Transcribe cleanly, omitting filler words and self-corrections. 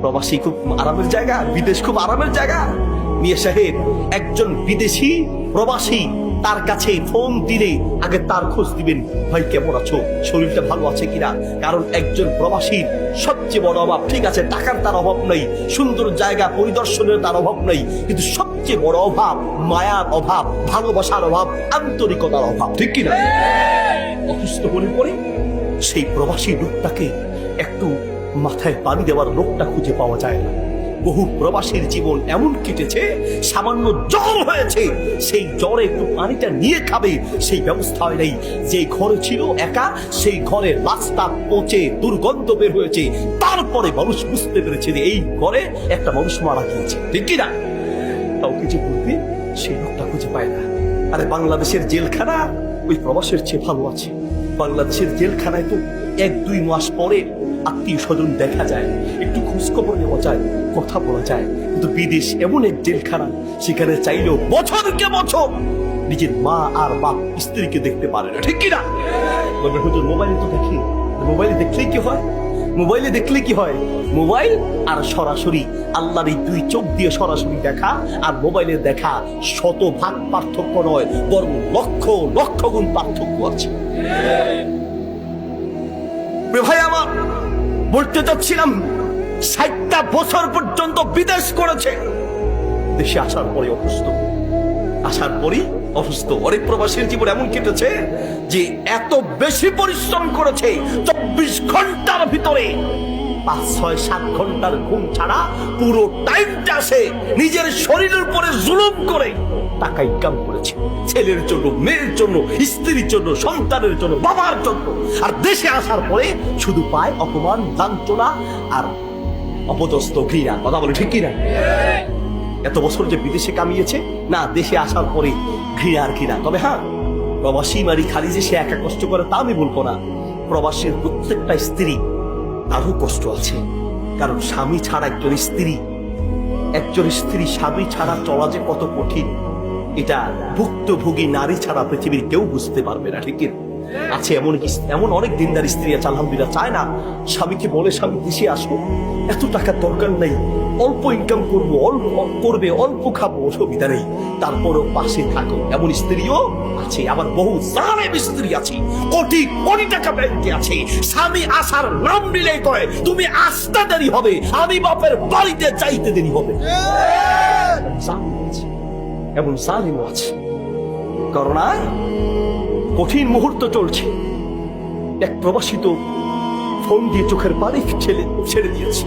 প্রবাসী খুব আরামের জায়গা, বিদেশ খুব আরামের জায়গা। মিয়া সাহেব, একজন বিদেশি প্রবাসী তার কাছে ফোন দিলে আগে তার খোঁজ দিবেন, ভাই কেমন আছো, শরীরটা ভালো আছে কিনা। কারণ একজন প্রবাসীর সবচেয়ে বড় অভাব, ঠিক আছে টাকার তার অভাব নাই, সুন্দর জায়গা পরিদর্শনের তার অভাব নাই, কিন্তু সবচেয়ে বড় অভাব মায়ার অভাব, ভালোবাসার অভাব, আন্তরিকতার অভাব, ঠিক কিনা? অসুস্থ হলে পরে সেই প্রবাসী লোকটাকে একটু মাথায় পানি দেওয়ার লোকটা খুঁজে পাওয়া যায় না। বহু প্রবাসীর জীবন এমন কেটেছে, সামান্য জ্বর হয়েছে, সেই জ্বরে একটু পানিটা নিয়ে খাবে সেই ব্যবস্থা হয় নাই। যে ঘরে ছিল একা, সেই ঘরে রাস্তা পচে দুর্গন্ধ বের হয়েছে। তারপরে মানুষ বুঝতে পেরেছে যে এই ঘরে একটা মানুষ মারা গিয়েছে, ঠিক কিনা? তাও কিছু বলতে সেই লোকটা খুঁজে পায় না। আরে বাংলাদেশের জেলখানা ওই প্রবাসের চেয়ে ভালো আছে। বাংলাদেশের জেলখানায় তো 1-2 মাস পরে আত্মীয় স্বজন দেখা যায়, একটু খোঁজখবর নেওয়া যায়, কথা বলা যায়। কিন্তু বিদেশ এমন এক জেলখানা, সেখানে চাইলেও বছরকে বছর নিজের মা আর বাপ স্ত্রীকে দেখতে পারে না, ঠিক কিনা? বলবে হুজুর মোবাইলে তো দেখি, মোবাইলে দেখলেই কি হয়? মোবাইলে দেখলে কি হয়? মোবাইল আর সরাসরি আল্লাহর এই 2 চোখ দিয়ে সরাসরি দেখা আর মোবাইলে দেখা 100 ভাগ পার্থক্য নয়, বরং লক্ষ লক্ষ গুণ পার্থক্য আছে। ভাই আমার বলতে চাচ্ছিলাম, 60টা বছর পর্যন্ত বিদেশ করেছে, দেশে আসার পরে অসুস্থ, আসার পরে অসুস্থ। অনেক প্রবাসীর জীবন এমন কেটেছে যে এত বেশি পরিশ্রম করেছে, 24 ঘন্টার ভিতরে 5-6-7 ঘন্টার ঘুম ছাড়া পুরো টাইমটা সে নিজের শরীরের উপরে জুলুম করে টাকা ইনকাম করেছে, ছেলের জন্য, মেয়ের জন্য, স্ত্রীর জন্য, সন্তানের জন্য, বাবার জন্য। আর দেশে আসার পরে শুধু পায় অপমান, লাঞ্ছনা আর অপদস্থ ঘৃণা। কথা বলে ঠিক কিনা? এত বছর যে বিদেশে কামিয়েছে না, দেশে আসার পরে ঘৃণা আর ঘৃণা। তবে হ্যাঁ, প্রবাসী মারি খালি যে সে একা কষ্ট করে তা আমি বলবো না। প্রবাসীর প্রত্যেকটা স্ত্রী তারও কষ্ট আছে, কারণ স্বামী ছাড়া একজন স্ত্রী স্বামী ছাড়া চলা যে কত কঠিন, এটা ভুক্তভোগী নারী ছাড়া পৃথিবীর কেউ বুঝতে পারবে না, ঠিক আছে? এমন অনেক দিনদার স্ত্রী আছে আলহামদুলিল্লাহ, চায় না স্বামীকে বলে স্বামী দেশে আসো, এত টাকার দরকার নেই, অল্প ইনকাম করবো, অল্প খাবো, অসুবিধা নেই, তারপরও পাশে থাকো, এমন স্ত্রীও আছে। আবার বহু জালেম স্ত্রী আছে, কোটি কোটি টাকা ব্যাংকে আছে, স্বামী আসার নাম নিলেই কয় তুমি আসতে দেরি হবে, আমি বাপের বাড়িতে যাইতে দেরি হবে। এমন জালেমও আছে। করোনায় কঠিন মুহূর্ত চলছে, এক প্রবাসী তো ফোন দিয়ে চোখের পানি ছেড়ে দিয়েছে।